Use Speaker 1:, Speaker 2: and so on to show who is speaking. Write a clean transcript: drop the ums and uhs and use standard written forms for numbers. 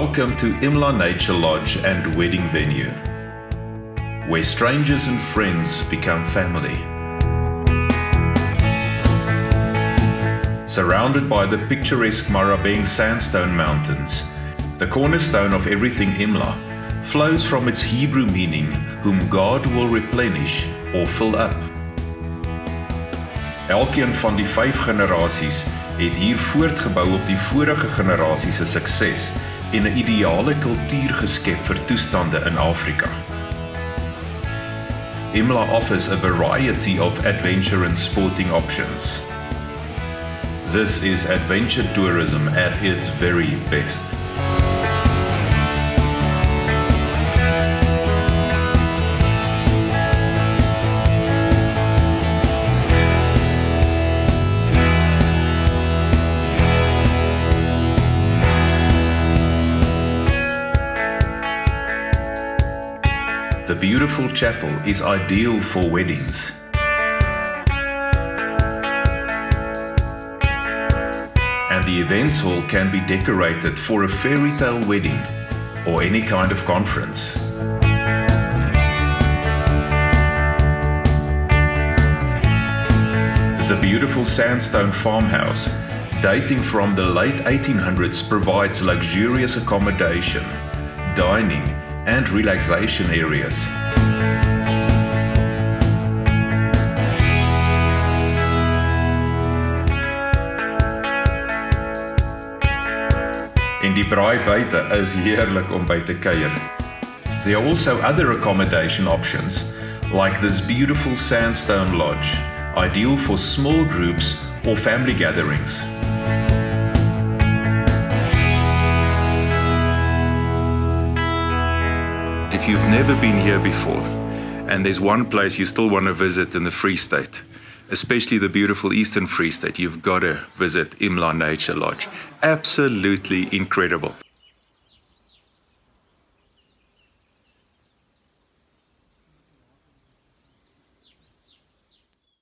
Speaker 1: Welcome to Imla Nature Lodge and Wedding Venue, where strangers and friends become family. Surrounded by the picturesque Marhabeng Sandstone mountains, the cornerstone of everything Imla flows from its Hebrew meaning, whom God will replenish or fill up. Elkeen van die 5 generasies het hier voortgebou op die vorige generasie se sukses en 'n ideale kultuur geskep vir toestande in Afrika. Imla offers a variety of adventure and sporting options. This is adventure tourism at its very best. The beautiful chapel is ideal for weddings. And the events hall can be decorated for a fairy tale wedding or any kind of conference. The beautiful Sandstone farmhouse, dating from the late 1800s, provides luxurious accommodation, dining, and relaxation areas. En die braai buite is heerlik om by te kuier. There are also other accommodation options, like this beautiful Sandstone lodge, ideal for small groups or family gatherings. If you've never been here before, and there's one place you still want to visit in the Free State, especially the beautiful Eastern Free State, you've got to visit Imla Nature Lodge. Absolutely incredible.